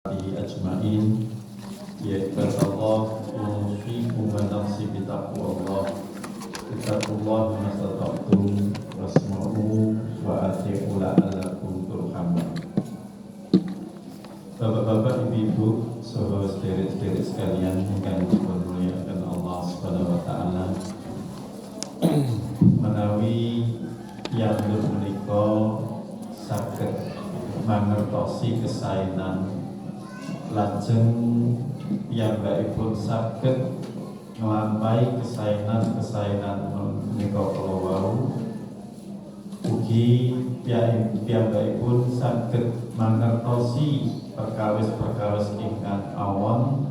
Ajmain, ya Allah, usikum wa nafsi bitaqwallah. Ittaqullah mastata'tum wasma'u wa ati'u la'allakum turhamun. Bapak-bapak, ibu-ibu, saudara sederek-sederek sekalian yang dimuliakan Allah Subhanahu wa taala. Menawi yang menika saged mangertosi kesainan lajeng piyambakipun saged nglampahi kesainan menika kala wau, ugi piyambakipun saged mangertosi perkawis-perkawis ingkang awon,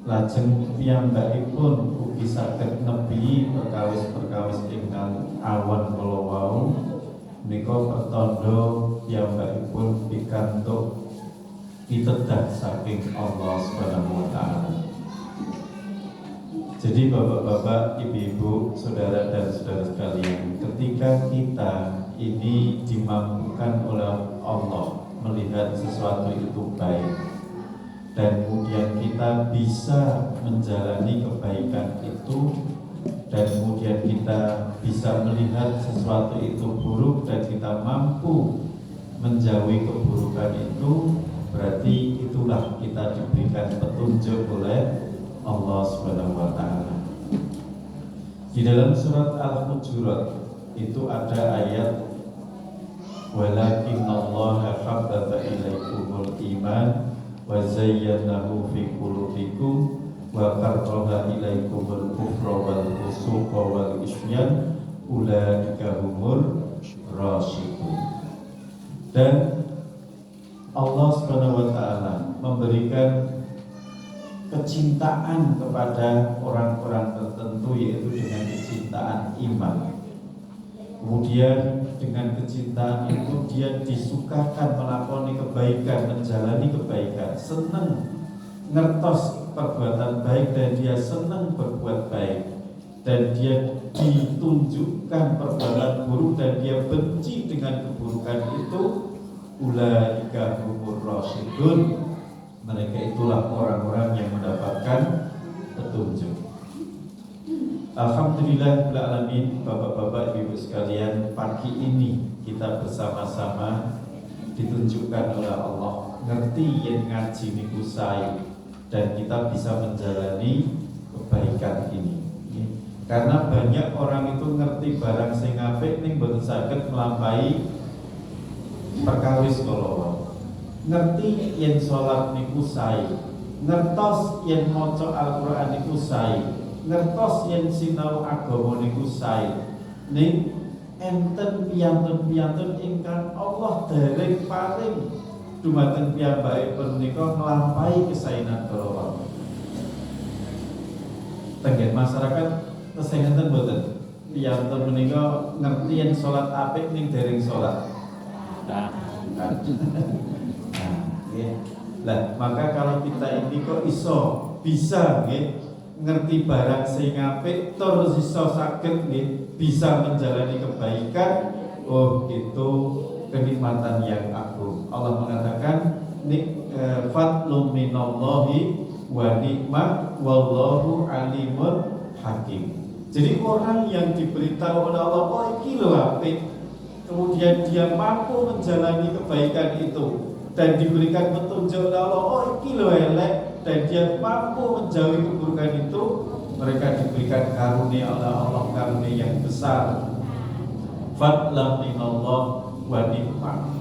lajeng piyambakipun ugi saged nebi perkawis-perkawis ingkang awon kala wau, menika pertanda piyambakipun pikantuk pitedah saking Allah Subhanahu wa taala. Jadi bapak-bapak, ibu-ibu, saudara dan saudara sekalian, ketika kita ini dimampukan oleh Allah melihat sesuatu itu baik, dan kemudian kita bisa menjalani kebaikan itu, dan kemudian kita bisa melihat sesuatu itu buruk dan kita mampu menjauhi keburukan itu, berarti itulah kita diberikan petunjuk oleh Allah Subhanahu wa taala. Di dalam surat Al-Hujurat itu ada ayat walakinnallaha habbaba ilaikumul iman wa zayyanahu fi qulubikum wa karraha ilaikumul kufra wal fusuqa wal isyan ulaika humur rasyidun. Dan Allah Subhanahu wa taala memberikan kecintaan kepada orang-orang tertentu, yaitu dengan kecintaan iman. Kemudian dengan kecintaan itu dia disukakan melakoni kebaikan, menjalani kebaikan, senang ngertos perbuatan baik dan dia senang berbuat baik, dan dia ditunjukkan perbuatan buruk dan dia benci dengan keburukan itu. Ulaika humur rasyidun, mereka itulah orang-orang yang mendapatkan petunjuk. Alhamdulillah alamin, bapak-bapak, ibu sekalian, pagi ini kita bersama-sama ditunjukkan oleh Allah ngerti yang ngaji niku sae, dan kita bisa menjalani kebaikan ini. Karena banyak orang itu ngerti barang sing apik ning boten saged nglampahi perkawis kala, ngerti yen salat niku sae, ngertos yen maca Al-Qur'an niku sae, ngertos yen sinau agama niku sae, ning enten piyantun-piyantun ingkang Allah dereng paring dumateng piyambakipun menika nglampahi kesainan kala. Tenggen masyarakat kesehatan boten piyantun menika ngerti yen salat apik ning dereng salat. Nah, maka kalau kita ini kok bisa ngerti barang sing apik terus iso saged bisa menjalani kebaikan, oh itu kenikmatan yang agung. Allah mengatakan fadlun minallahi wa nikmah wallahu alimun hakim. Jadi orang yang diberitahu oleh Allah, oh iki lho apik, kemudian dia mampu menjalani kebaikan itu dan diberikan petunjuk oleh Allah, oh iki lho elek, dan dia mampu menjauhi keburukan itu, mereka diberikan karunia oleh Allah, karunia yang besar. Fadlan minallah wa nikmah.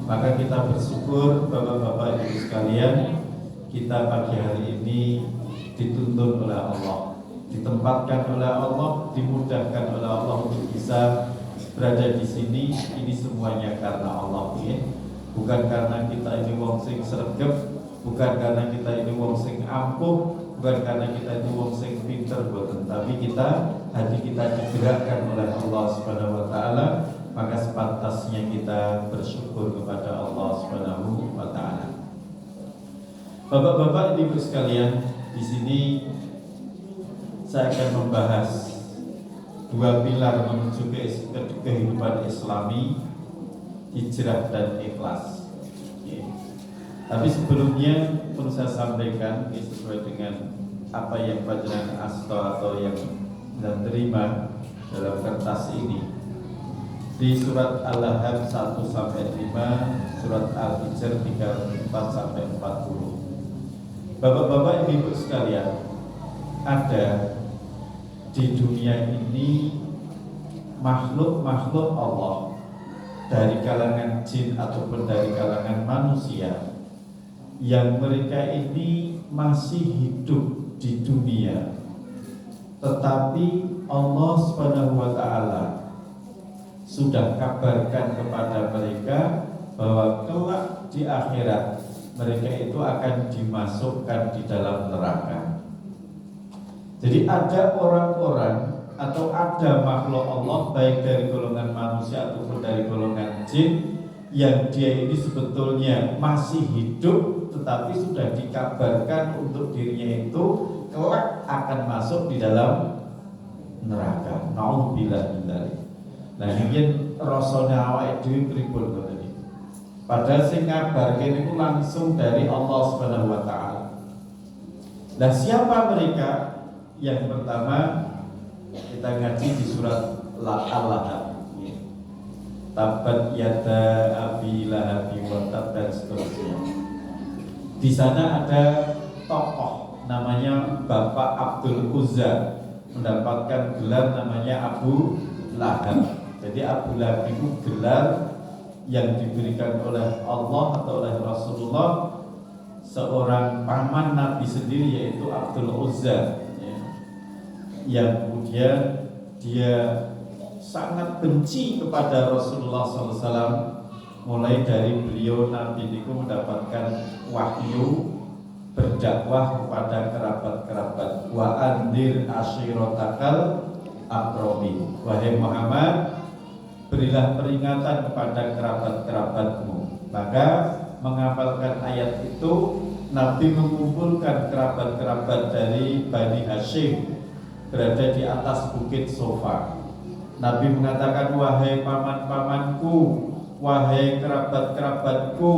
Maka kita bersyukur bapak-bapak ibu sekalian, kita pagi hari ini dituntun oleh Allah, ditempatkan oleh Allah, dimudahkan oleh Allah untuk bisa berada di sini. Ini semuanya karena Allah, bukan karena kita ini wong sing sregep, bukan karena kita ini wong sing ampuh, bukan karena kita ini wong sing pinter boten, tapi hati kita digerakkan oleh Allah Subhanahu wa taala, maka sepantasnya kita bersyukur kepada Allah Subhanahu wa taala. Bapak-bapak, ibu sekalian, di sini saya akan membahas dua pilar menuju kehidupan Islami, hijrah dan ikhlas. Tapi sebelumnya perlu saya sampaikan sesuai dengan apa yang panjenengan asta atau yang dan terima dalam kertas ini. Di surat Al-Lahab 1 sampai 5, surat Al-Hijr 34 sampai 40. Bapak-bapak, ibu sekalian, ada di dunia ini makhluk-makhluk Allah dari kalangan jin ataupun dari kalangan manusia yang mereka ini masih hidup di dunia, tetapi Allah Subhanahu wa Ta'ala sudah kabarkan kepada mereka bahwa kelak di akhirat mereka itu akan dimasukkan di dalam neraka. Jadi ada orang-orang atau ada makhluk Allah baik dari golongan manusia ataupun dari golongan jin yang dia ini sebetulnya masih hidup, tetapi sudah dikabarkan untuk dirinya itu kelak akan masuk di dalam neraka. Nauzubillah min dzalik. Nah, ingin rasulnya awake dhewe pripun ngoten iki. Padahal sing ngabarke niku langsung dari Allah Subhanahu wa Ta'ala. Nah, siapa mereka? Yang pertama kita ngaji di surat Al-Lahab. Tabat yada abi lahabi wa tab dan seterusnya. Di sana ada tokoh namanya Bapak Abdul Uzza mendapatkan gelar namanya Abu Lahab. Jadi Abu Lahab itu gelar yang diberikan oleh Allah atau oleh Rasulullah seorang paman Nabi sendiri, yaitu Abdul Uzza, ya, yang kemudian dia sangat benci kepada Rasulullah SAW. Mulai dari beliau Nabi itu mendapatkan wahyu berdakwah kepada kerabat-kerabat, wa andir ashiratakal aqrabin, wahai Muhammad, berilah peringatan kepada kerabat-kerabatmu. Maka menghafalkan ayat itu, Nabi mengumpulkan kerabat-kerabat dari Bani Hashim berada di atas bukit Sofa. Nabi mengatakan, wahai paman-pamanku, wahai kerabat-kerabatku,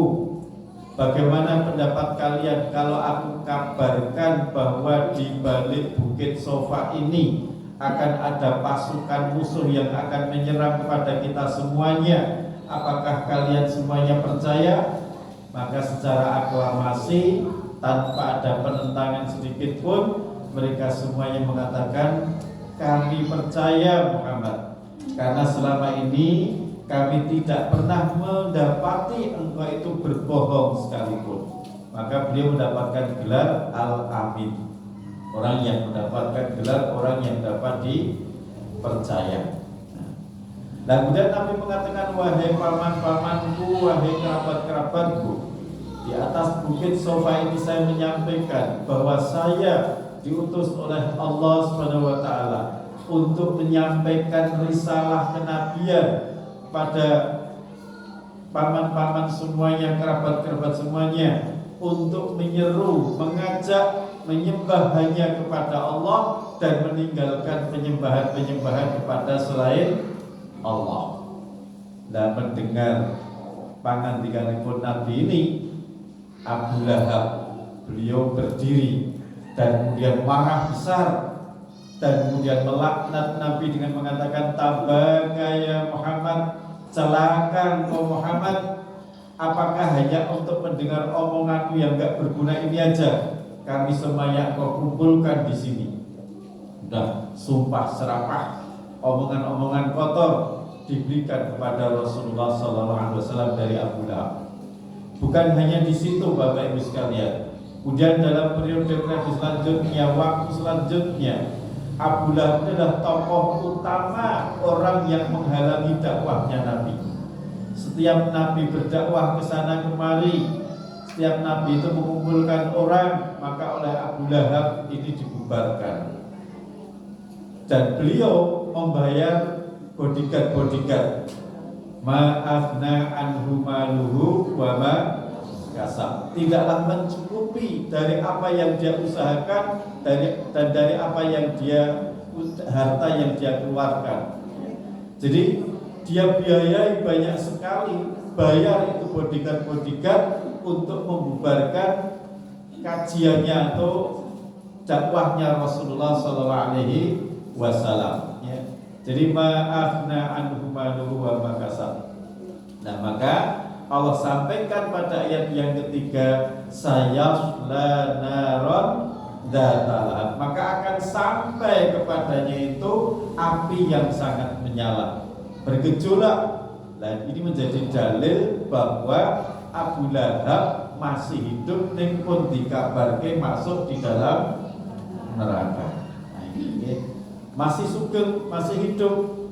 bagaimana pendapat kalian kalau aku kabarkan bahwa di balik bukit Sofa ini akan ada pasukan musuh yang akan menyerang kepada kita semuanya? Apakah kalian semuanya percaya? Maka secara aklamasi, tanpa ada penentangan sedikit pun, mereka semuanya mengatakan, kami percaya Muhammad, karena selama ini kami tidak pernah mendapati engkau itu berbohong sekalipun. Maka beliau mendapatkan gelar Al-Amin, orang yang mendapatkan gelar orang yang dapat dipercaya. Nah, kemudian Nabi mengatakan, wahai paman-pamanku, wahai kerabat-kerabatku, di atas bukit Sofa ini saya menyampaikan bahwa saya diutus oleh Allah Subhanahu wa Ta'ala untuk menyampaikan risalah kenabian pada paman-paman semuanya, kerabat-kerabat semuanya, untuk menyeru, mengajak menyembah hanya kepada Allah dan meninggalkan penyembahan-penyembahan kepada selain Allah. Dan mendengar pangandikanipun Nabi ini, Abu Lahab, beliau berdiri dan kemudian marah besar dan kemudian melaknat Nabi dengan mengatakan, tabaka ya Muhammad, celaka engkau Muhammad, apakah hanya untuk mendengar omonganmu yang gak berguna ini aja kami semuanya kau kumpulkan di sini? Udah sumpah serapah, omongan-omongan kotor diberikan kepada Rasulullah SAW dari Abu Lahab. Bukan hanya di situ Bapak Ibu sekalian, kemudian dalam periode selanjutnya, waktu selanjutnya, Abu Lahab adalah tokoh utama orang yang menghalangi dakwahnya Nabi. Setiap Nabi berdakwah ke sana kemari, setiap Nabi itu mengumpulkan orang, maka oleh Abu Lahab ini dibubarkan. Dan beliau membayar bodyguard. Ma'afna anhu maluhu wa ma kasab. Tidaklah mencukupi dari apa yang dia usahakan dan dari apa yang dia harta yang dia keluarkan. Jadi dia biayai banyak sekali, bayar itu bodyguard untuk membubarkan kajiannya atau dakwahnya Rasulullah SAW. Ya. Jadi ma'afna anhu maluhu wa makasab. Nah maka Allah sampaikan pada ayat yang ketiga, sayasla naron dzata, maka akan sampai kepadanya itu api yang sangat menyala, bergejolak. Dan ini menjadi dalil bahwa Abu Lahab masih hidup ning pun dikabarke masuk di dalam neraka. Nah, ini masih sugeng, masih hidup,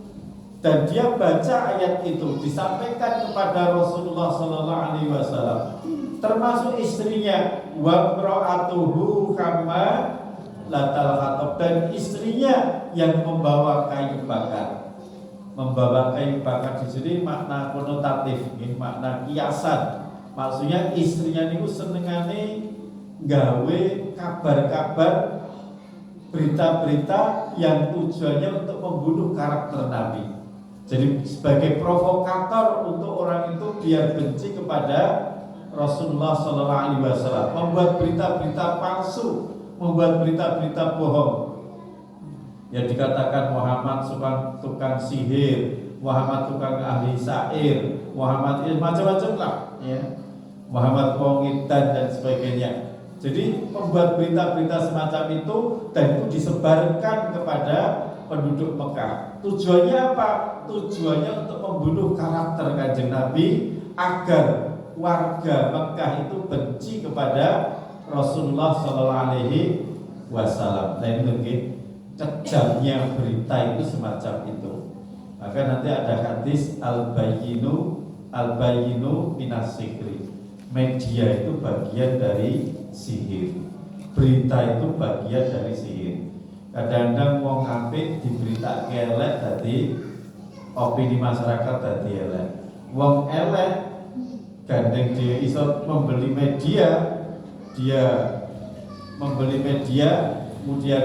dan dia baca ayat itu disampaikan kepada Rasulullah SAW, termasuk istrinya wa imra'atuhu kama latal khatab, dan istrinya yang membawa kayu bakar. Membawa kayu bakar di sini makna konotatif, makna kiasan. Maksudnya istrinya niku senengane gawe kabar-kabar, berita-berita yang tujuannya untuk membunuh karakter Nabi. Jadi sebagai provokator untuk orang itu biar benci kepada Rasulullah SAW, membuat berita-berita palsu, membuat berita-berita bohong. Ya dikatakan Muhammad tukang sihir, Muhammad tukang ahli syair, Muhammad macam-macam lah, ya. Muhammad pengidan dan sebagainya. Jadi membuat berita-berita semacam itu dan itu disebarkan kepada penduduk Mekah. Tujuannya apa? Tujuannya untuk membunuh karakter Kanjeng Nabi agar warga Mekah itu benci kepada Rasulullah SAW. Nah ini mungkin kejamnya berita itu semacam itu. Maka nanti ada hadis al-bayyinu minas sihri. Media itu bagian dari sihir. Berita itu bagian dari sihir. Kadang-kadang wong apik diberita elek dadi opini masyarakat dadi elek. Wong elek gandeng dia iso membeli media, kemudian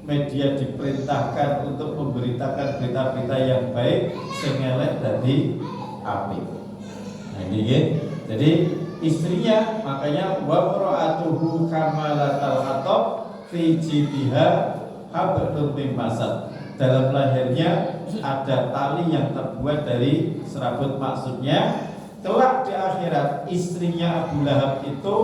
media diperintahkan untuk memberitakan berita-berita yang baik, sing elek dadi apik. Nah ini ya. Jadi istrinya makanya wa mar'atuhu kamalatal khatab fi jibiha hablum min masad. Dalam lehernya ada tali yang terbuat dari serabut, maksudnya kelak di akhirat istrinya Abu Lahab itu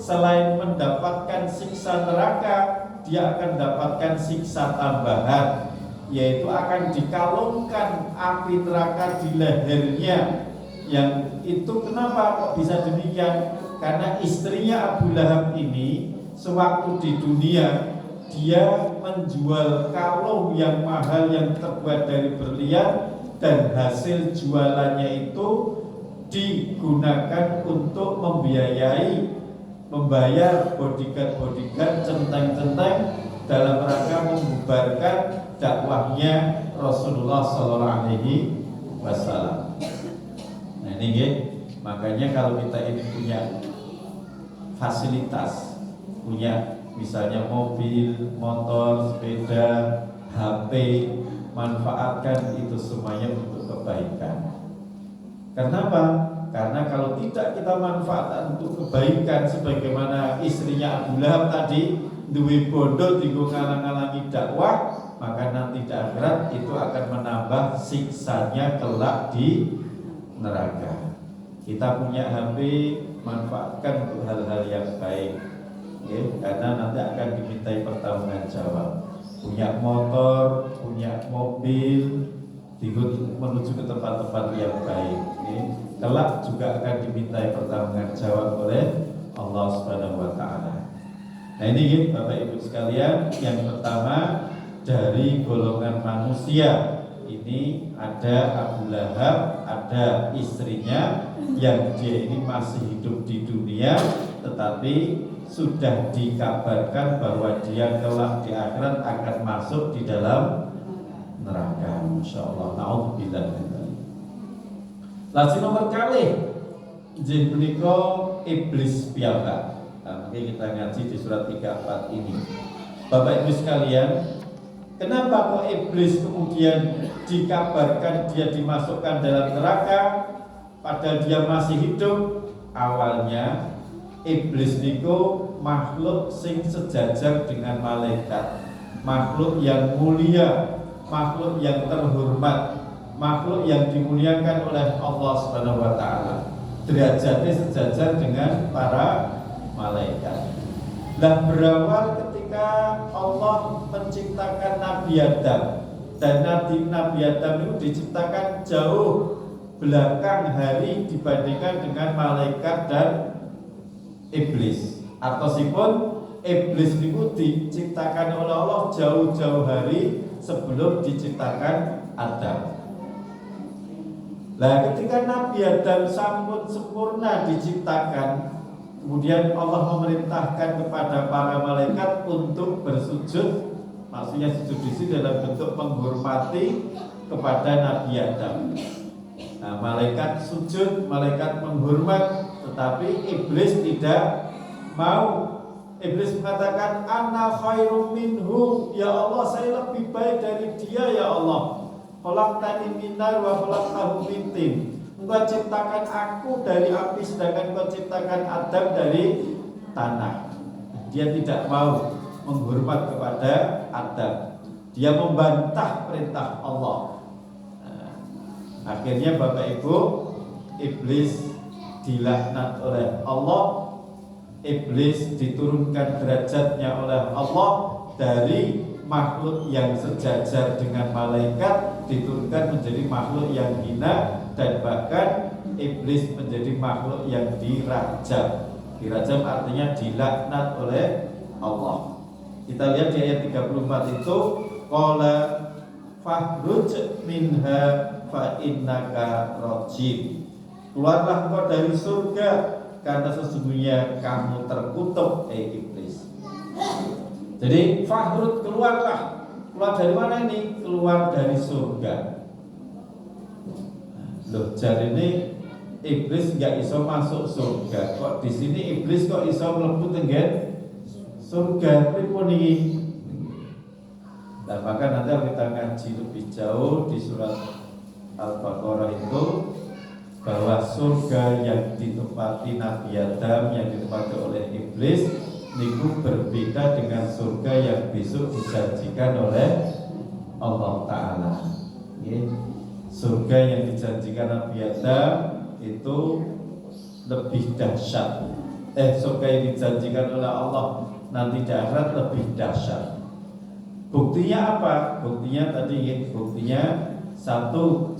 selain mendapatkan siksa neraka, dia akan mendapatkan siksa tambahan, yaitu akan dikalungkan api neraka di lehernya. Yang itu kenapa kok bisa demikian? Karena istrinya Abu Lahab ini sewaktu di dunia dia menjual kalung yang mahal yang terbuat dari berlian, dan hasil jualannya itu digunakan untuk membayar bodyguard centeng-centeng dalam rangka membubarkan dakwahnya Rasulullah SAW. Nah ini ya, makanya kalau kita ini punya fasilitas, punya misalnya mobil, motor, sepeda, HP, manfaatkan itu semuanya untuk kebaikan. Kenapa? Karena kalau tidak kita manfaatkan untuk kebaikan, sebagaimana istrinya Abu Lahab tadi, duwe bondo dienggo ngalang-alangi dakwah, maka nanti di akhirat itu akan menambah siksanya kelak di neraka. Kita punya HP, manfaatkan untuk hal-hal yang baik, ya, karena nanti akan dimintai pertanggungjawab. Punya motor, punya mobil, menuju ke tempat-tempat yang baik, ya, kelak juga akan dimintai pertanggungjawab oleh Allah Subhanahu wa Ta'ala. Nah ini Bapak Ibu sekalian, yang pertama dari golongan manusia ini ada Abu Lahab, ada istrinya yang dia ini masih hidup di dunia, tetapi sudah dikabarkan bahwa dia kelak di akhirat akan masuk di dalam neraka. Insyaallah. Nauzubillah. Lajeng nomor kalih jin menika iblis piyambak. Nanti kita ngaji di surat 34 ini. Bapak Ibu sekalian, kenapa kok iblis kemudian dikabarkan dia dimasukkan dalam neraka padahal dia masih hidup? Awalnya iblis niku makhluk sing sejajar dengan malaikat, makhluk yang mulia, makhluk yang terhormat, makhluk yang dimuliakan oleh Allah Subhanahu wa taala. Derajatnya sejajar dengan para malaikat. Dan berawal ketika Allah menciptakan Nabi Adam, dan Nabi Adam itu diciptakan jauh belakang hari dibandingkan dengan malaikat dan iblis. Artosipun iblis itu diciptakan oleh Allah jauh-jauh hari sebelum diciptakan Adam. Nah, ketika Nabi Adam sampun sempurna diciptakan, kemudian Allah memerintahkan kepada para malaikat untuk bersujud. Maksudnya sujud di sini dalam bentuk menghormati kepada Nabi Adam. Nah, malaikat sujud, malaikat menghormat, tetapi iblis tidak mau. Iblis mengatakan, "Ana khairum minhu, ya Allah, saya lebih baik dari dia ya Allah. Khalaqtani min nar wa khalaqtahu min tin." Engkau ciptakan aku dari api, sedangkan Engkau ciptakan Adam dari tanah. Dia tidak mau menghormat kepada Adam. Dia membantah perintah Allah. Nah, akhirnya Bapak Ibu, iblis dilaknat oleh Allah. Iblis diturunkan derajatnya oleh Allah dari makhluk yang sejajar dengan malaikat, diturunkan menjadi makhluk yang hina, dan bahkan iblis menjadi makhluk yang dirajam. Dirajam artinya dilaknat oleh Allah. Kita lihat di ayat 34 itu, qala fahruj minha fa innaka rajim. Keluarlah engkau dari surga karena sesungguhnya kamu terkutuk, iblis. Jadi fahruj, keluarlah. Keluar dari mana ini? Keluar dari surga. Loh, jadi ini iblis nggak iso masuk surga. Kok di sini iblis kok iso mlebu tenggen surga? Pripun iki? Nah, maka nanti kita ngaji lebih jauh di surat Al-Baqarah itu, bahwa surga yang ditempati Nabi Adam, yang ditempati oleh iblis, niku berbeda dengan surga yang besok dijanjikan oleh Allah Ta'ala. Surga yang dijanjikan Nabi Adam itu lebih dahsyat. Surga yang dijanjikan oleh Allah nanti di akhirat lebih dahsyat. Buktinya apa? Buktinya satu,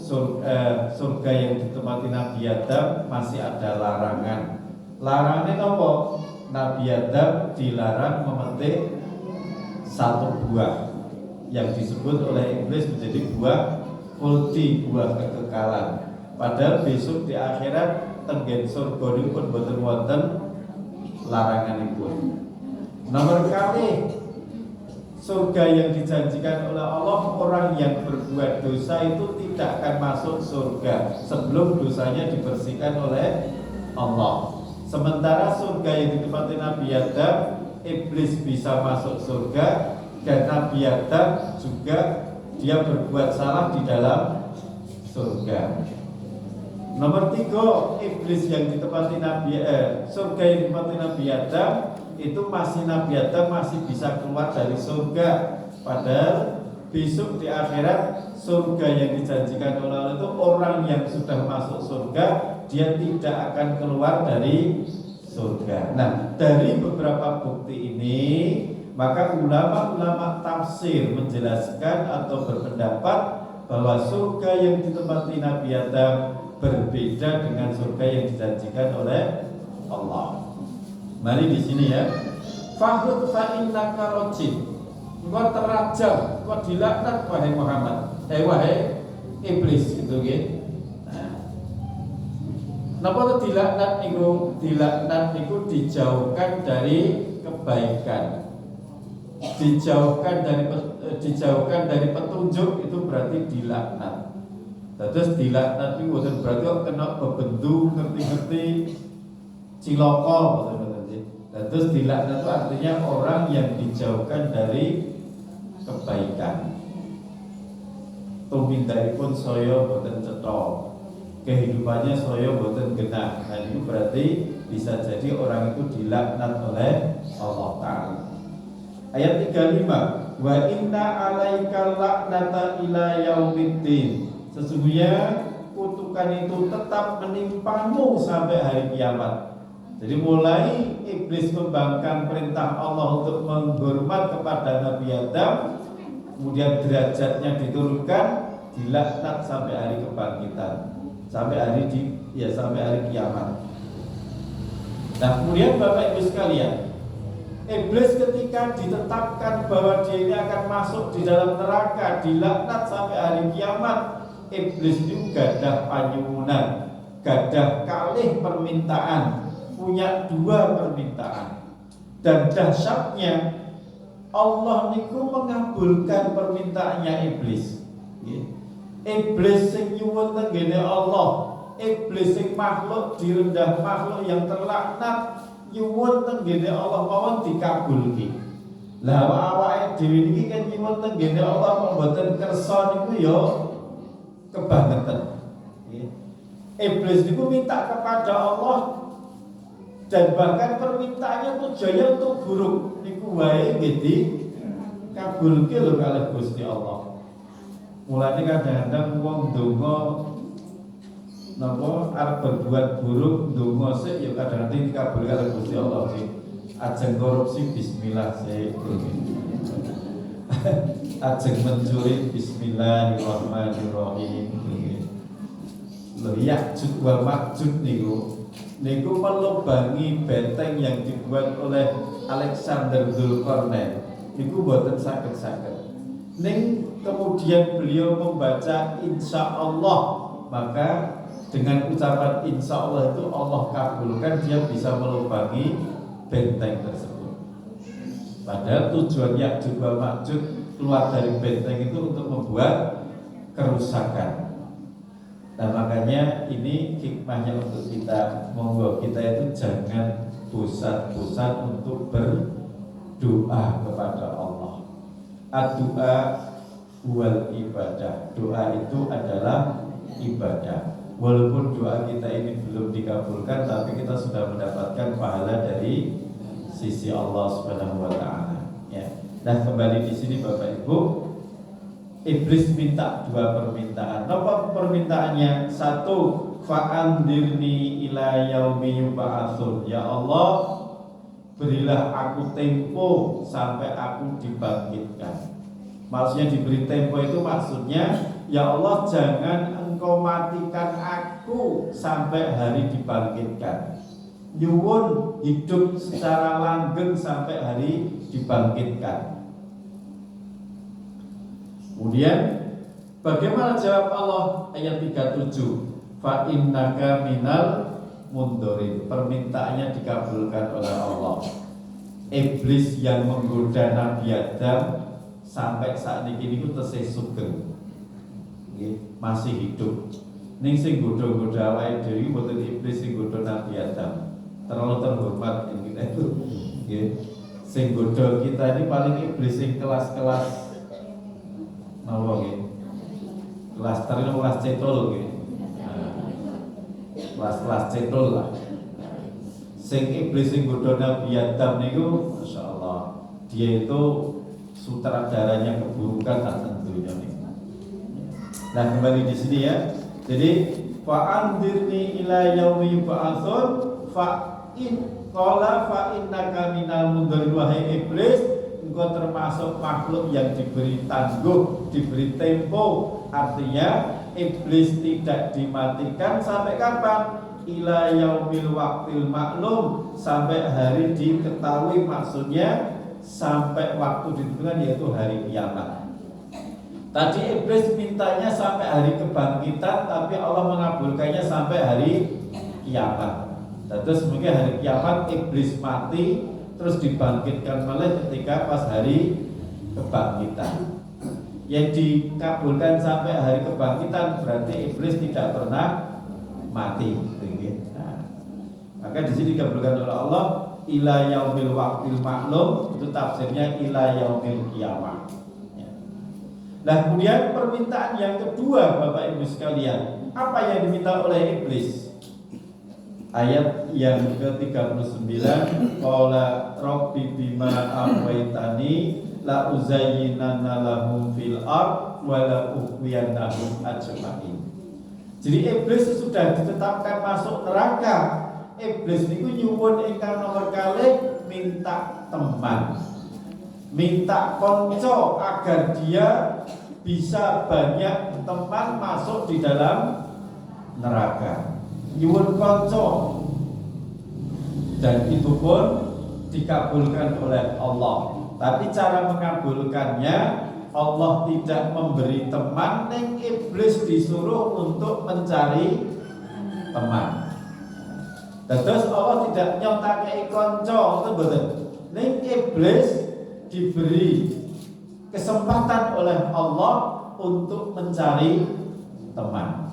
surga yang ditempati Nabi Adam masih ada larangan. Larangannya apa? Nabi Adam dilarang memetik satu buah yang disebut oleh iblis menjadi buah khuldi, buah kekekalan. Padahal besok di akhirat tenggen surga ini pun boten wonten laranganipun. Nomor kali surga yang dijanjikan oleh Allah, orang yang berbuat dosa itu tidak akan masuk surga sebelum dosanya dibersihkan oleh Allah. Sementara surga yang ditempati Nabi Adam, iblis bisa masuk surga, dan Nabi Adam juga dia berbuat salah di dalam surga. Nomor 3, iblis yang ditempati surga yang ditempati Nabi Adam itu masih Nabi Adam masih bisa keluar dari surga. Padahal besok di akhirat surga yang dijanjikan oleh Allah itu orang yang sudah masuk surga dia tidak akan keluar dari surga. Nah, dari beberapa bukti ini maka ulama-ulama tafsir menjelaskan atau berpendapat bahwa surga yang ditempati Nabi Adam berbeda dengan surga yang dijanjikan oleh Allah. Mari di sini ya. Fahud fa innaka rajim. Engkau terajam, engkau dilaknat wahai Muhammad. Wahai iblis gitu nggih. Napa dilaknat niku? Dilaknat niku dijauhkan dari kebaikan. Dijauhkan dari petunjuk, itu berarti dilaknat. Terus dilaknat itu bukan berarti kena bebendu, ngerti-ngerti ciloko, terus dilaknat itu artinya orang yang dijauhkan dari kebaikan. Tumindaripun saya boten cetha, kehidupannya saya boten genah. Nah, itu berarti bisa jadi orang itu dilaknat oleh Allah Ta'ala. Ayat 35, wa inna alaika laknata ila yaumiddin. Sesungguhnya kutukan itu tetap menimpamu sampai hari kiamat. Jadi mulai iblis membangkang perintah Allah untuk menghormat kepada Nabi Adam, kemudian derajatnya diturunkan, dilaknat sampai hari kebangkitan, sampai hari kiamat. Nah, kemudian Bapak Ibu sekalian, iblis ketika ditetapkan bahwa dia ini akan masuk di dalam neraka, dilaknat sampai hari kiamat, iblis itu gadah panyuwunan, gadah kalih permintaan, punya 2 permintaan. Dan dahsyatnya Allah niku mengabulkan permintaannya iblis. Iblis sing nyuwun tenggene Allah, iblis sing makhluk direndah, makhluk yang terlaknat, nyuwun tenggene Allah mawon dikabulke. Lah awake dhewe niki kan nyuwun tenggene Allah mboten kersa niku ya kebangetan. Iblis niku minta kepada Allah dan bahkan permintaannya tujuannya untuk buruk niku wae nggih kabulke lho kalih Gusti Allah. Mulane kadang-kadang wong ndonga napa arep berbuat buruk ndonga sik ya kadang-kadang dikabulke kalih Gusti Allah sih. Ajeng korupsi bismillah sik. Ajeng mencuri bismillahirrahmanirrahim. Lho Ya'juj wa Ma'juj niku melubangi benteng yang dibuat oleh Alexander Dzulkarnain. Niku mboten saged-saged. Ning kemudian beliau membaca insya Allah, maka dengan ucapan insya Allah itu Allah kabulkan, dia bisa melubangi benteng tersebut. Padahal tujuan Ya'juj wa Ma'juj keluar dari benteng itu untuk membuat kerusakan. Nah makanya ini hikmahnya untuk kita, monggo kita itu jangan bosan-bosan untuk berdoa kepada Allah. Doa wal ibadah. Doa itu adalah ibadah. Walaupun doa kita ini belum dikabulkan, tapi kita sudah mendapatkan pahala dari sisi Allah Subhanahu wa taala. Ya. Nah, kembali di sini Bapak Ibu, iblis minta 2 permintaan. Apa permintaannya? 1, fa'andirni ila yaumi yub'atsun. Ya Allah, berilah aku tempo sampai aku dibangkitkan. Maksudnya diberi tempo itu maksudnya, ya Allah jangan engkau matikan aku sampai hari dibangkitkan. Nyuwun hidup secara langgeng sampai hari dibangkitkan. Kemudian bagaimana jawab Allah? Ayat 37, fa innaka minal mundorin. Permintaannya dikabulkan oleh Allah. Iblis yang menggoda Nabi Adam sampai saat ini itu tesih sugeng, masih hidup. Ning sing goda-goda awake dhewe mboten iblis sing goda Nabi Adam. Terlalu terhormat kita itu. Sing goda kita ini paling iblis sing kelas-kelas nawa nggih. Kelas terus kelas cetol nggih. Kelas-kelas cetol lah. Sing iblis sing godho Nabi Adam niku masyaallah, dia itu sutradaranya keburukan tak tentunya nih. Nah, kembali di sini ya. Jadi fa'andirni ila yaumi yub'atsun fa in qala fa innaka minal mundzirin. Wahai iblis, engkau termasuk makhluk yang diberi tangguh, diberi tempo. Artinya iblis tidak dimatikan sampai kapan? Ila yaumil waqtil maklum, sampai hari diketahui, maksudnya sampai waktu ditentukan, yaitu hari kiamat. Tadi iblis mintanya sampai hari kebangkitan, tapi Allah mengabulkannya sampai hari kiamat. Terus mungkin hari kiamat iblis mati, terus dibangkitkan malah ketika pas hari kebangkitan. Yang dikabulkan sampai hari kebangkitan berarti iblis tidak pernah mati. Nah, maka di sini dikabulkan oleh Allah ila yaumil waqtil maklum, itu tafsirnya ila yaumil kiamah. Ya. Nah, kemudian permintaan yang kedua Bapak Ibu sekalian, apa yang diminta oleh iblis? Ayat yang ke-39, qala rabbi bima aghwaytani la uzayyinanna lahum fil ard wa la ughwiyannahum ajma'in. Jadi iblis sudah ditetapkan masuk neraka. Iblis niku nyuwun ingkang nomor kalih minta teman, minta konco agar dia bisa banyak teman masuk di dalam neraka. Nyuwun konco, dan itu pun dikabulkan oleh Allah. Tapi cara mengabulkannya, Allah tidak memberi teman, ning iblis disuruh untuk mencari teman. Terus Allah tidak nyotake konco, itu betul. Ning iblis diberi kesempatan oleh Allah untuk mencari teman.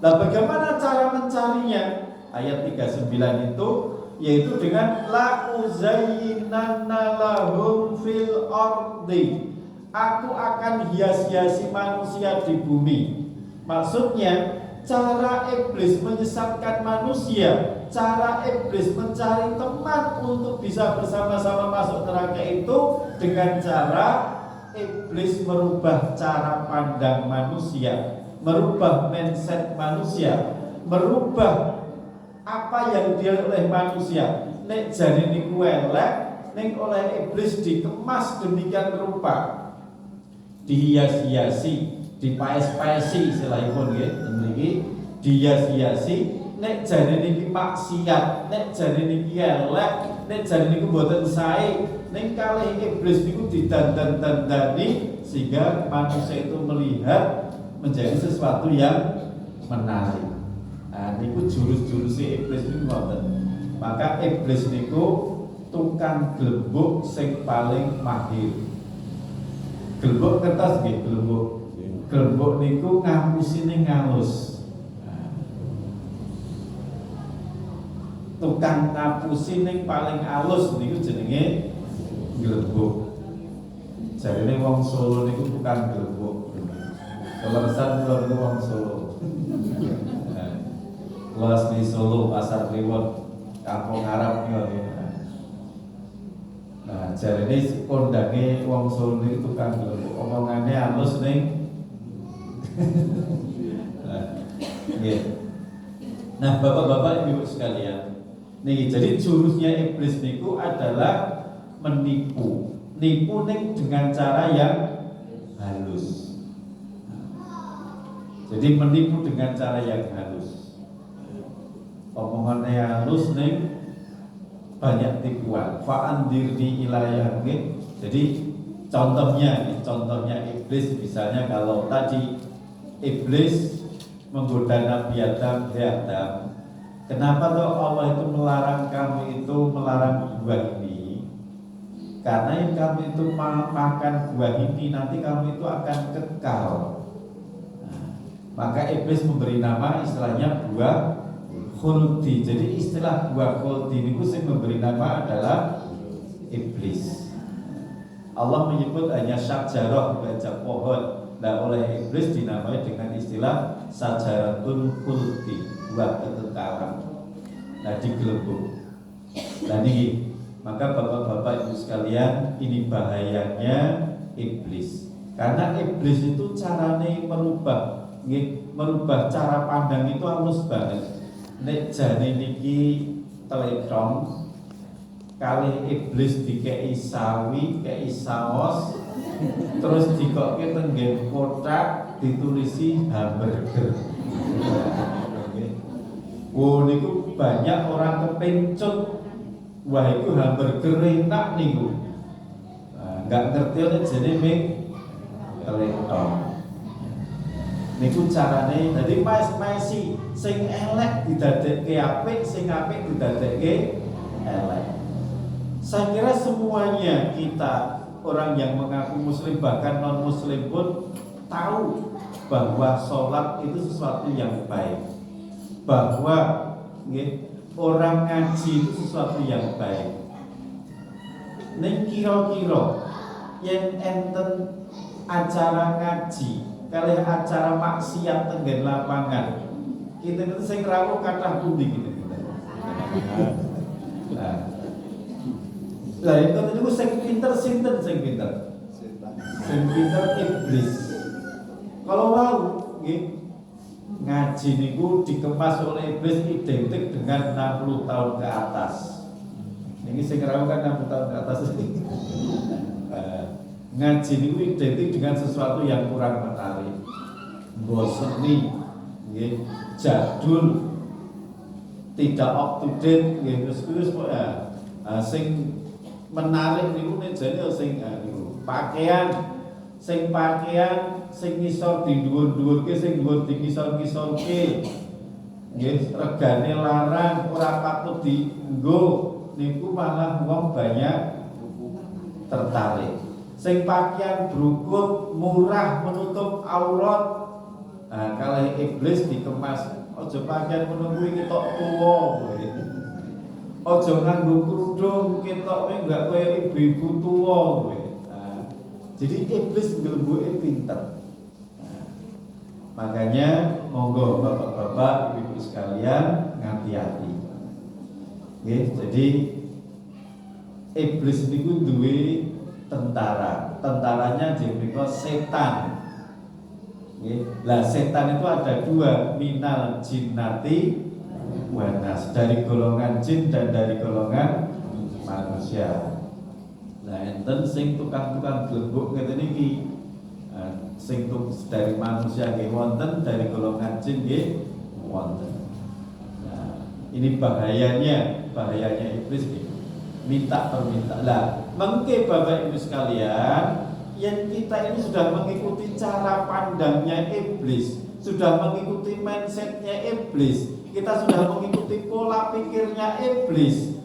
Nah, bagaimana cara mencarinya? Ayat 39 itu yaitu dengan la uzayyinanna lahum fil ardi. Aku akan hias-hiasi manusia di bumi. Maksudnya cara iblis menyesatkan manusia, cara iblis mencari teman untuk bisa bersama-sama masuk neraka itu dengan cara iblis merubah cara pandang manusia, merubah mindset manusia, merubah apa yang dia oleh manusia. Nek jadi niku elek, nek oleh iblis dikemas demikian rupa, dihias-hiasi, dipaes-paesi istilahipun nggih, mriki dihias-hiasi. Nek jadi niki maksiat, nek jadi niki elek, nek jadi niku mboten sae, nek kalih iblis niku didandan-dandani sehingga manusia itu melihat menjadi sesuatu yang menarik. Nah, niku jurus-jurus iblis niku ngoten. Maka iblis niku tukang glembuk sing paling mahir. Glembuk kertas nggih, glembuk. Glembuk niku ngapusine ngalus. Nah, tukang ngapusi ning paling alus niku jenenge glembuk. Jarine wong Solo niku tukang glembuk. Keleresan kula niku wong Solo. Luas di Solo, Pasar Kliwon, Kampung Arab niku. Nah, jarine kondange wong Solo niku tukang glembuk. Omongane halus ning. Nah, Bapak-bapak Ibu sekalian, nih jadi jurusnya iblis niku adalah menipu. Nipu ning dengan cara yang halus. Jadi menipu dengan cara yang halus. Omongannya halus ning banyak tipuan. Fa'andirni ilayah. Jadi contohnya iblis misalnya kalau tadi iblis menggoda Nabi Adam, ya Adam, kenapa toh Allah itu melarang kamu itu melarang buah ini? Karena yang kamu itu makan buah ini nanti kamu itu akan kekal. Nah, maka iblis memberi nama istilahnya buah khuldi. Jadi istilah buah khuldi ini yang memberi nama adalah iblis. Allah menyebut hanya syajarah, baca pohon. Nah, oleh iblis dinamai dengan istilah sajaratul khuldi, buah kekekalan. Nah, digelembung. Nah, ini maka bapak-bapak ibu sekalian, ini bahayanya iblis. Karena iblis itu carane merubah cara pandang itu halus banget. Nek jane niki teletong kali iblis dikei sawi, kei saos, terus dikokke tenggen kotak ditulisi hamburger. Wow, niku banyak orang kepencut. Wah, itu hamburger enak niku. Nah, nggak ngerti oleh jenenge teletong. Niku carane dadi maesi sing elek didadekke apik, sing apik didadekke elek. Saya kira semuanya kita orang yang mengaku muslim bahkan non muslim pun tahu bahwa sholat itu sesuatu yang baik, bahwa orang ngaji itu sesuatu yang baik. Ning kira-kira yang enten acara ngaji kali acara maksiat tenggen lapangan, kita itu sing rawuh kathah pundi kita. Nah, lah itu niku sing pinter sinten sing pinter? Sing pinter iblis. Kalau mau nggih ngaji niku dikemas oleh iblis identik dengan 60 tahun ke atas. Ini sing rawuh kan 60 tahun ke atas ini. Ngaji niku identik dengan sesuatu yang kurang menarik. Boseni, nggih, jadul, tidak up to date, nggih, terus sing menarik niku jane sing niku pakaian, sing ngisor di dhuwur-dhuwurke, sing dhuwur di ngisor-ngisorke. Nggih, regane larang, ora patut dienggo, niku malah wong banyak tertarik. Sing pakaian brukut, murah, menutup aurat. Nah, kalau iblis dikemas, aja pakaian menunggu ketok tuwa kowe. Aja nganggo kerudung ketok enggak kowe ibu-ibu tuwa kowe. Nah, jadi iblis ngelembuke pinter. Nah, makanya monggo bapak-bapak, ibu-ibu sekalian hati-hati. Nggih, jadi iblis niku duwe tentaranya jenenge setan. Lah setan itu ada dua, minal jinnati wanas, dari golongan jin dan dari golongan manusia. Lah enten sing tukang-tukang glebuk ngeten iki. Sing dari manusia nggih wonten, dari golongan jin nggih wonten. Nah, ini bahayanya iblis nih. Minta permintaan. Lah, mengke Bapak Ibu sekalian, yang kita ini sudah mengikuti cara pandangnya iblis, sudah mengikuti mindsetnya iblis, kita sudah mengikuti pola pikirnya iblis.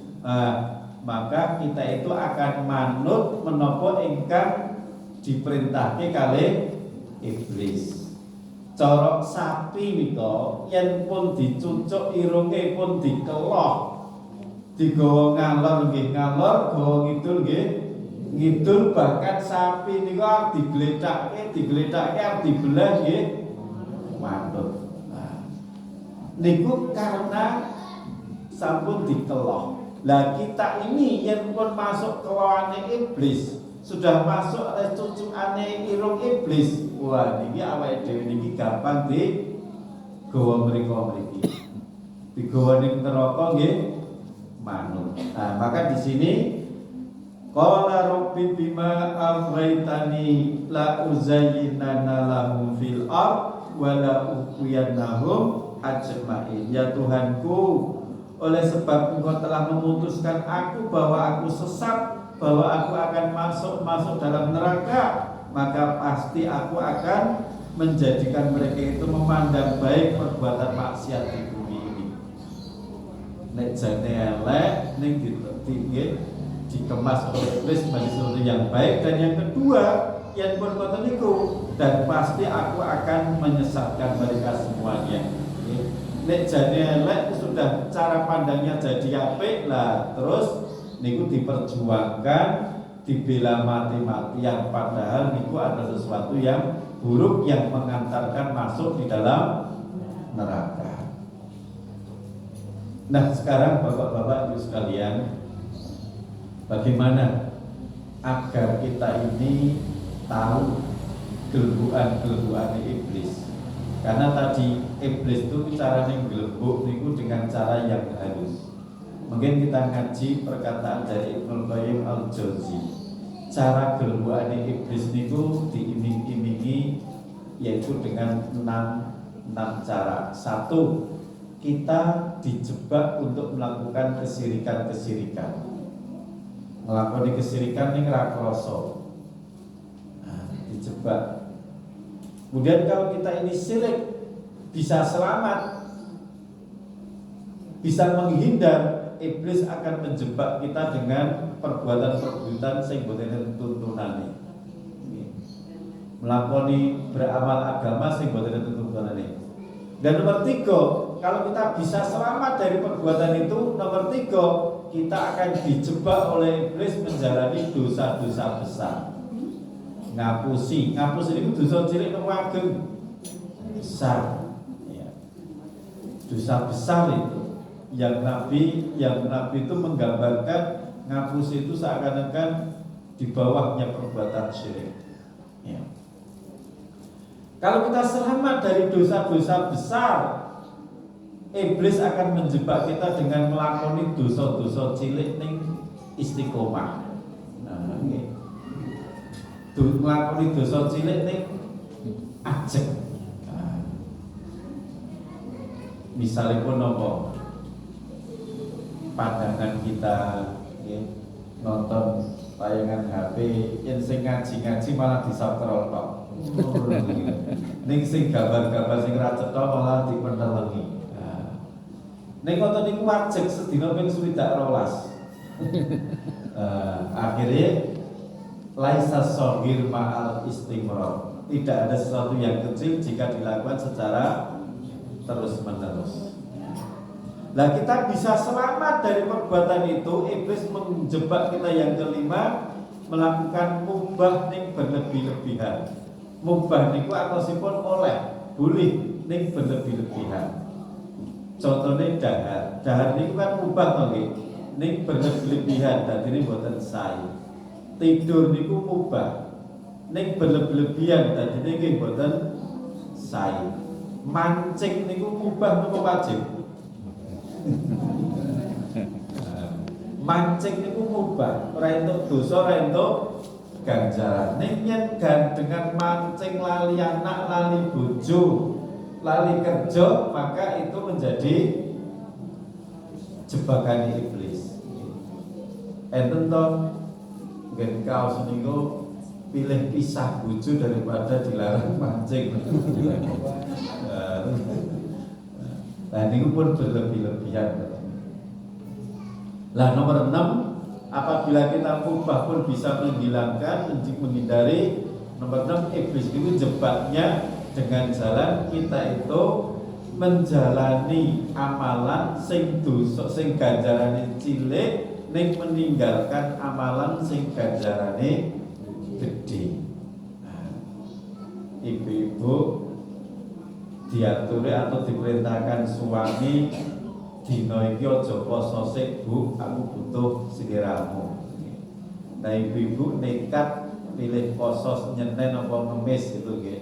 Maka kita itu akan manut menapa ingkang diperintahke kalih iblis. Corok sapi nika yen pun dicucuk irunge pun dikeloh, digawa ngalor nggih ngalor, gawa ngidul nggih ngidul, bahkan sapi niku digledhakke arep dibelah nggih manut. Nah, niku karena sampun dikeloh. Lah kita ini yang pun masuk keloane iblis, sudah masuk oleh cucukane irung iblis. Wah, niki awake dhewe niki gampang digawa mriki. Digawa ning neraka nggih manut. Nah, maka di sini qala rabbi bima aghwaytani la uzayyinanna lahum fil ard wa la uqiyannahum ajma'in. Ya Tuhanku, oleh sebab Engkau telah memutuskan aku bahwa aku sesat, bahwa aku akan masuk dalam neraka, maka pasti aku akan menjadikan mereka itu memandang baik perbuatan maksiat di bumi ini. Nek jane elek ning dikemas oleh iblis menjadi sesuatu yang baik. Dan yang kedua, yang berkata niku, dan pasti aku akan menyesatkan mereka semuanya. Nek jane elek sudah cara pandangnya jadi apik lah, terus niku diperjuangkan, dibela mati-matian, padahal niku ada sesuatu yang buruk yang mengantarkan masuk di dalam neraka. Nah, sekarang bapak-bapak ibu sekalian, bagaimana agar kita ini tahu gelbukan iblis? Karena tadi iblis itu caranya gelebuk niku dengan cara yang halus. Mungkin kita ngaji perkataan dari Ibnu Qayyim Al-Jauzi. Cara gelbukan iblis niku diiming-imingi yaitu dengan 6 cara. 1, kita dijebak untuk melakukan kesirikan-kesirikan. Melakukan kesirikan ini rakroso. Nah, dijebak. Kemudian kalau kita ini syirik, bisa selamat, bisa menghindar, iblis akan menjebak kita dengan perbuatan-perbuatan sing boten tuntunane. Melakoni beramal agama sing boten tuntunane. Dan nomor 3, kalau kita bisa selamat dari perbuatan itu, nomor 3, kita akan dijebak oleh iblis menjalani dosa-dosa besar. Ngapusi itu dosa cilik atau ageng? Besar. Ya. Dosa besar itu. yang nabi itu menggambarkan ngapus itu seakan-akan di bawahnya perbuatan syirik. Ya. Kalau kita selamat dari dosa-dosa besar, iblis akan menjebak kita dengan melakoni dosa-dosa cilik ning istiqomah. Nah, okay. Melakoni dosa cilik ning ajeng. Nah. Misalnya pun nopo pandangan kita ya, nonton tayangan HP yang sing ngaji malah disatrol kok. Ning sing gambar-gambar sing ra cetha malah dipentelengi. Ning ngoten niku wajib sedina ping 12. Akhirnya laisa shaghir ma'al istimrar. Tidak ada sesuatu yang kecil jika dilakukan secara terus-menerus. Nah, kita bisa selamat dari perbuatan itu. Iblis menjebak kita yang kelima, melakukan mubah ning berlebih-lebihan. Mubah niku atosipun oleh, boleh ning berlebih-lebihan. Contohnya dahar niku kan mubah to nggih. Ning berlebih-lebihan dadine mboten sae. Tidur niku mubah. Ning berlebih-lebihan dadine nggih mboten sae. Mancing niku mubah napa wajib? Mancing itu mubah, ora entuk dosa, ora entuk ganjaran. Ning yen dengan mancing lali anak, lali bojo, lali kerja, maka itu menjadi jebakan iblis. Enten to nggen kaos niku pilih pisah bojo daripada dilarang mancing. Nah, ini pun berlebih-lebihan. Lah nomor 6, apabila kita mubah pun bisa menghilangkan, menghindari. Nomor 6, iblis itu jebaknya dengan jalan kita itu menjalani amalan sing dosa sing ganjarane cilik ning meninggalkan amalan sing ganjarane gede. Nah, ibu-ibu diatur atau diperintahkan suami dino iki aja poso sik Bu, aku butuh sikiramu. Nah, ibu-ibu nekat pilih poso Senin apa Kamis itu nggih.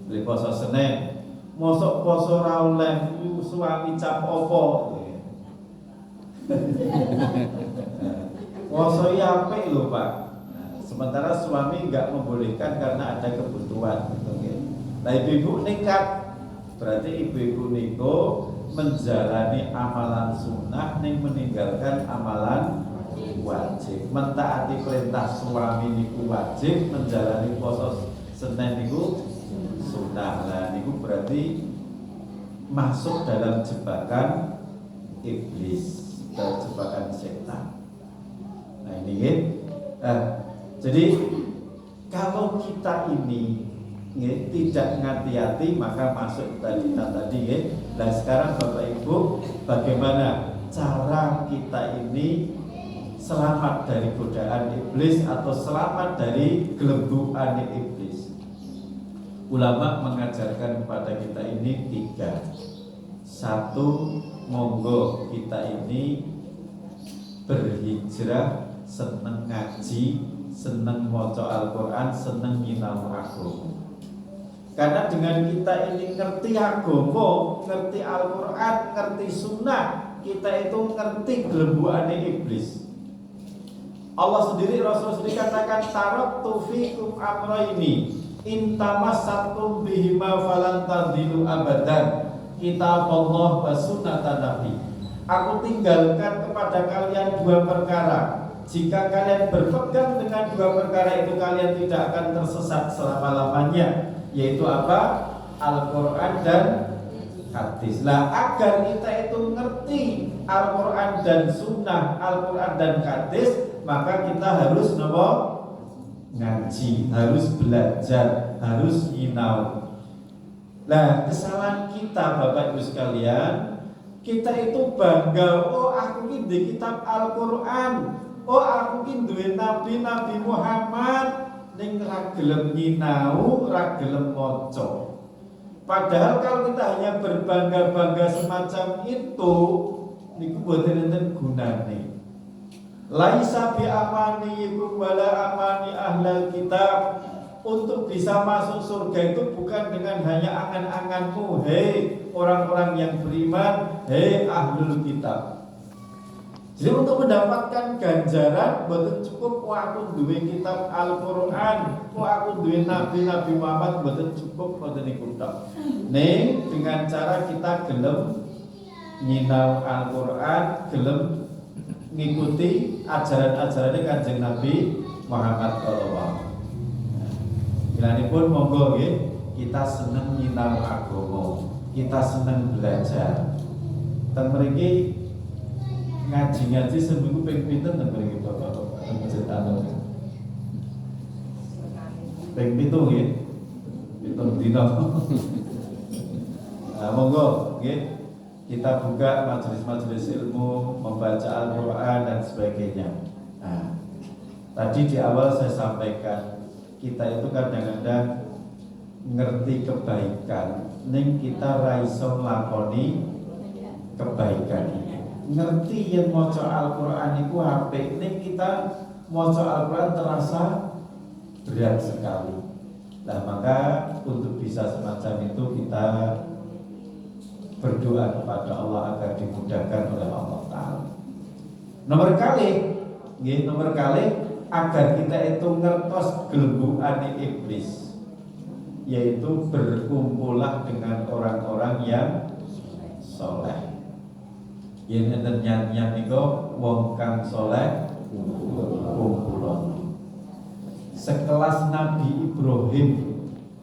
Pilih poso Senin. Mosok poso ra oleh suami cap opo. Poso ya apik lho, Pak. Nah, sementara suami enggak membolehkan karena ada kebutuhan gitu nggih. Nah, ibu-ibu nekat. Berarti ibu-ibu niku menjalani amalan sunnah ning meninggalkan amalan wajib. Mentaati perintah suami niku wajib, menjalani poso Senin niku sunnah. Lah niku berarti masuk dalam jebakan iblis, dalam jebakan setan. Nah ini jadi kalau kita ini tidak ngati-hati maka masuk tadi. Nah sekarang Bapak Ibu, bagaimana cara kita ini selamat dari godaan iblis atau selamat dari gelembungan iblis? Ulama mengajarkan kepada kita ini 3. 1, monggo kita ini berhijrah, seneng ngaji, seneng maca Al-Quran, seneng nyinau agama. Karena dengan kita ini ngerti agama, ngerti Al-Quran, ngerti sunnah, kita itu ngerti gelembungan iblis. Allah sendiri, Rasul sendiri katakan, taraktu fikum amrayni in tamassaktum bihima falan tadillu abadan, kitab Allah wa sunnatan Nabi. Aku tinggalkan kepada kalian 2 perkara. Jika kalian berpegang dengan 2 perkara itu, kalian tidak akan tersesat selama-lamanya. Yaitu apa? Al-Quran dan hadis. Lah agar kita itu ngerti Al-Quran dan sunnah, Al-Quran dan hadis, maka kita harus ngaji, harus belajar, harus nyinau. Nah, kesalahan kita Bapak Ibu sekalian, kita itu bangga, oh aku ini di kitab Al-Quran, oh aku ini duwe Nabi Muhammad, ning ra gelem nyinau, ra gelem maca. Padahal kalau kita hanya berbangga-bangga semacam itu, niku boten enten gunane. Laisa bi amaniikum wala amani ahlal kitab. Untuk bisa masuk surga itu bukan dengan hanya angan-anganmu, hei orang-orang yang beriman, hei ahlul kitab. Jadi untuk mendapatkan ganjaran boten cukup aku duwe kitab Al-Qur'an, aku duwe Nabi Muhammad, boten cukup boten niku tok. Ning dengan cara kita gelem nyinau Al-Qur'an, gelem ngikuti ajaran-ajaran Kanjeng Nabi Muhammad sallallahu. Bilanipun monggo nggih, kita seneng nyinau agama, kita seneng belajar. Ten mriki ngaji seminggu ping pinten ten mriki Bapak masjid anu. Ping 7 nggih. 7 dina. Nah, monggo nggih. Kita buka majelis-majelis ilmu, membaca Al-Qur'an dan sebagainya. Nah, tadi di awal saya sampaikan kita itu kadang-kadang ngerti kebaikan, ning kita ra iso nglakoni kebaikan. Ngerti yang maca Al-Qur'an iku apik, ning kita maca Al-Qur'an terasa berat sekali. Nah, maka untuk bisa semacam itu kita berdoa kepada Allah agar dimudahkan oleh Allah Ta'ala. Nomor kali agar kita itu ngertos gelembungane iblis, yaitu berkumpullah dengan orang-orang yang soleh. Yang enten nyanyian niku wong kang soleh kumpulan. Sekelas Nabi Ibrahim,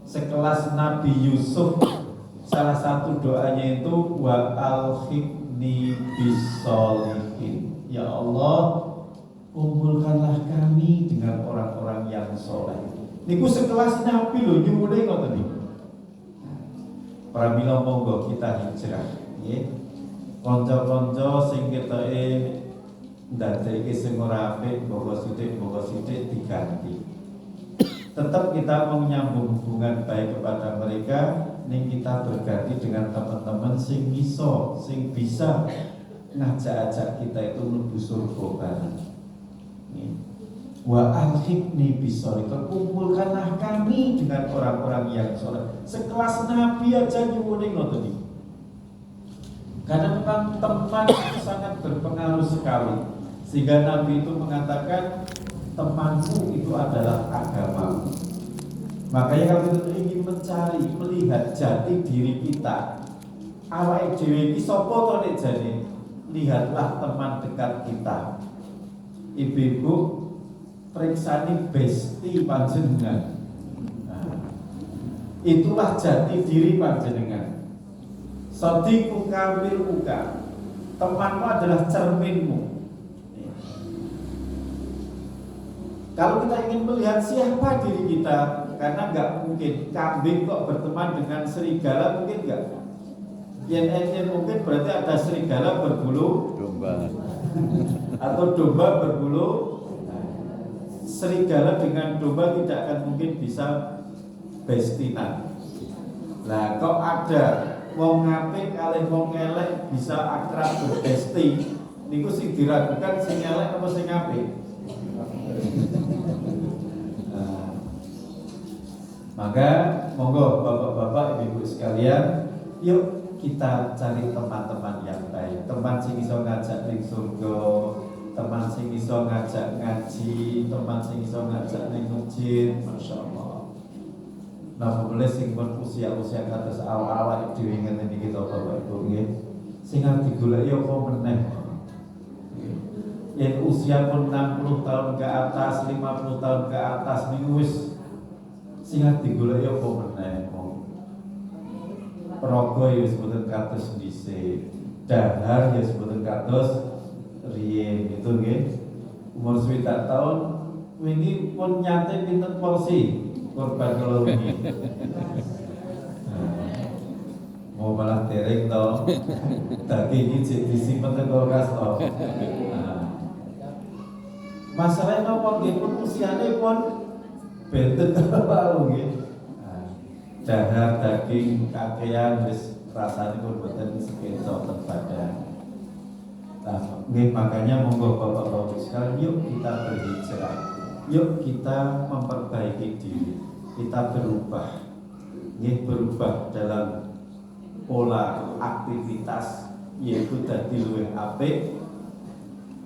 sekelas Nabi Yusuf, salah satu doanya itu wa alhiqni bisolihin. Ya Allah, kumpulkanlah kami dengan orang-orang yang soleh. Niku sekelas Nabi lho nyuwune ngoten niku. Pramila monggo kita hijrah, nggih. Kanca-kanca sing ketoke ndadekake sing ora apik, mboko sithik diganti. Tetap kita menyambung hubungan baik kepada mereka, ning kita berganti dengan teman-teman sing bisa ngajak-ajak kita itu mlebu surga bareng. Wa alhiqni bisolihin, kumpulkanlah kami dengan orang-orang yang soleh. Sekelas Nabi aja nyuwune ngoten iki. Karena memang teman itu sangat berpengaruh sekali, sehingga Nabi itu mengatakan temanku itu adalah agamamu. Makanya kalau kita ingin mencari, melihat jati diri kita, awake dhewe iki sapa to nek jane, lihatlah teman dekat kita. Ibu-ibu periksani besti panjenengan. Nah, itulah jati diri panjenengan. Sadiqu kamiluka, temanmu adalah cerminmu. Kalau kita ingin melihat siapa diri kita, karena nggak mungkin kambing kok berteman dengan serigala, mungkin nggak. Yang mungkin berarti ada serigala berbulu domba atau domba berbulu. Serigala dengan domba tidak akan mungkin bisa bestinan. Nah, kok ada wong apik kalih wong elek bisa akrab berbesti, niku sing diragukan sing elek apa sing apik. Nah, maka monggo bapak-bapak, ibu-ibu sekalian, yuk kita cari teman-teman yang baik, teman sing iso ngajak ning surga, teman sing iso ngajak ngaji, teman sing iso ngajak ning masjid, masyaallah. Nah, boleh sing pun usia-usia kados awal-awal dhewe ngene iki to Bapak Ibu nggih. Sing arep digoleki apa meneh. Yang usia pun 60 tahun ke atas, 50 tahun ke atas niku wis sing arep digoleki apa meneh. Praga ya sebutan kados dhisik. Dahar ya sebutan kados riyen itu nggih. Umur 20 tahun wingi pun nyate pinten porsi korban kalau ini mau malah derek toh, daging ini disimpan di kulkas toh. Masalahnya nopo nggih pun usiane pun benten kalau nggih. Dahar daging kakean wis rasane pun boten sekeco ten badan. Nah, makanya monggo Bapak-bapak sekalian, yuk kita berhijrah, yuk kita memperbaiki diri, kita berubah, berubah dalam pola aktivitas, yaitu dadi luwih apik.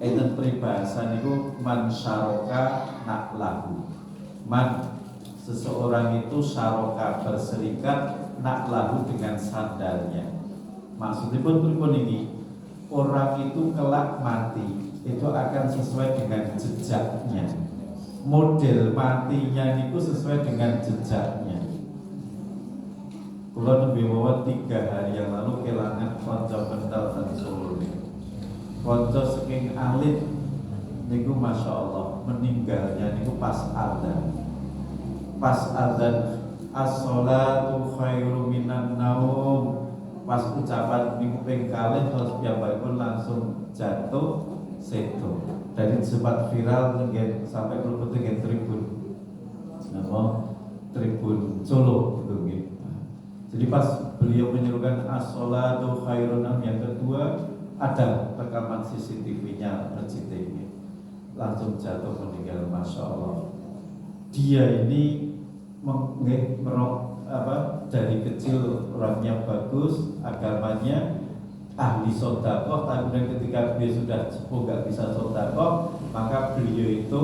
Enten peribahasa niku man syaroka naklahu. Man, seseorang itu syaroka berserikat naklahu dengan sandalnya. Maksudnya pun ini, orang itu kelak mati itu akan sesuai dengan jejaknya. Model matinya itu sesuai dengan jejaknya. Kulo nembe mawon 3 hari yang lalu kelangan kanca kental dan Solo. Kanca saking alit niku Masya Allah meninggalnya niku pas adzan. Pas adzan as-sholatu khairu minan naum. Pas ucapan niku ping kalih terus piyambakipun langsung jatuh sedo. Dari sempat viral sampai berputih dengan tribun. Tribun Solo gitu nggih. Jadi pas beliau menyerukan as-sholatu khairun yang kedua, ada rekaman CCTV-nya masjid ini. Langsung jatuh meninggal, Masya Allah. Dia ini dari kecil orangnya bagus, agamanya ahli sodakoh, tapi ketika dia sudah sepuh gak bisa sodakoh, maka beliau itu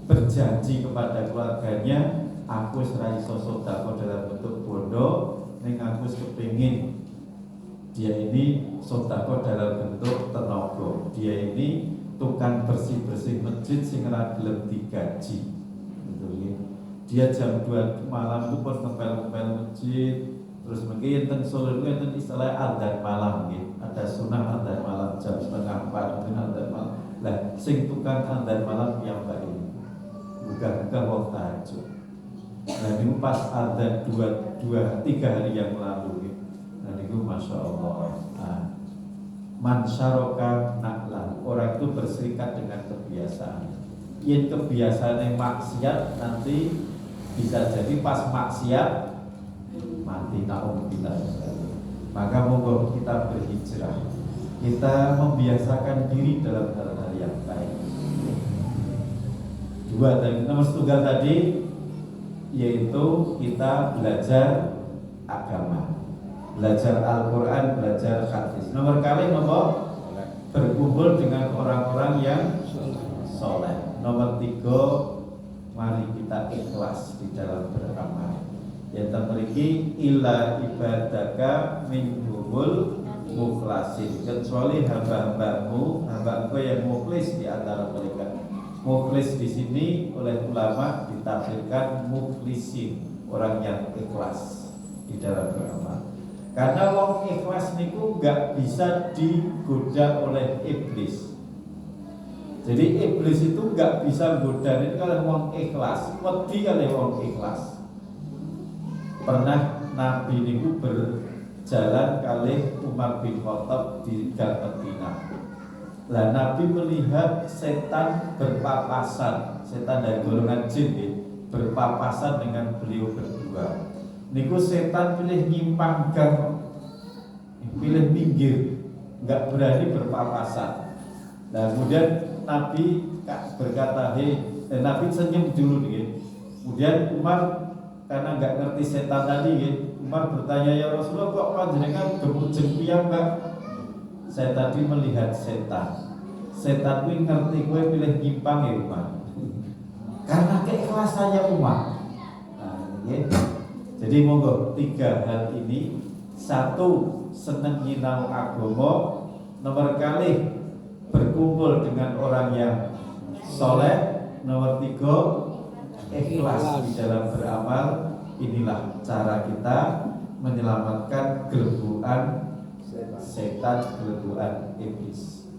berjanji kepada keluarganya, aku serai sodakoh dalam bentuk bondo, ning aku kepingin dia ini sodakoh dalam bentuk tenaga. Dia ini tukang bersih-bersih masjid sing ora gelem digaji. Dia jam 2 malam itu pun ngepel-ngepel masjid. Terus mungkin teng Solo itu enten istilah adzan malam nggih. Ada sunah adzan malam jam 3:30 mungkin adzan malam. Lah sing tukang adzan malam yang baik ini. Bukan wong tahajud. Nah ini pas adzan 3 hari yang lalu nggih. Nah niku Masya Allah. Nah, man syaraka naklan. Orang itu berserikat dengan kebiasaan. Yen kebiasaan yang maksiat nanti bisa jadi pas maksiat mati naudzubillah. Maka monggo kita berhijrah, kita membiasakan diri dalam hal-hal yang baik. Dua tadi, nomor tunggal tadi yaitu kita belajar agama, belajar Al-Quran, belajar hadis. Nomor kali nomor berkumpul dengan orang-orang yang soleh. Nomor 3, mari kita ikhlas di dalam beramal. Yang terperiki illa ibadaka minhumul mukhlasin, kecuali hamba-hambamu, hamba-hamba yang mukhlis di antara mereka. Mukhlis di sini oleh ulama ditafsirkan mukhlisin, orang yang ikhlas di dalam beramal. Karena wong ikhlas niku gak bisa digoda oleh iblis. Jadi iblis itu gak bisa godain kalau wong ikhlas, wedi kalau wong ikhlas. Pernah Nabi niku berjalan kali Umar bin Khattab di Gang Madinah. Lah Nabi melihat setan berpapasan, setan dari golongan jin berpapasan dengan beliau berdua. Niku setan pilih nyimpang gang, pilih pinggir, nggak berani berpapasan. Nah kemudian Nabi berkata, Nabi senyum dulu nih. Kemudian Umar karena nggak ngerti setan tadi, Umar bertanya, ya Rasulullah kok panjenengan gemujeng piyambak? Saya tadi melihat setan. Setan itu ngerti gue pilih nyimpang ya Umar. Karena keikhlasannya Umar. Nah, ini. Jadi monggo 3 hal ini. 1, seneng nyinau agama. Nomor kali berkumpul dengan orang yang soleh. Nomor 3, ikhlas di dalam beramal. Inilah cara kita menyelamatkan gelembungan setan, gelembungan iblis.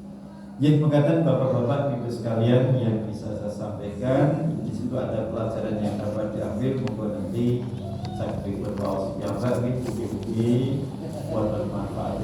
Yang mengatakan bapak-bapak ibu sekalian yang bisa saya sampaikan, di situ ada pelajaran yang dapat diambil. Monggo nanti saya beri berbaus yang bagi buki-buki buat bermanfaat.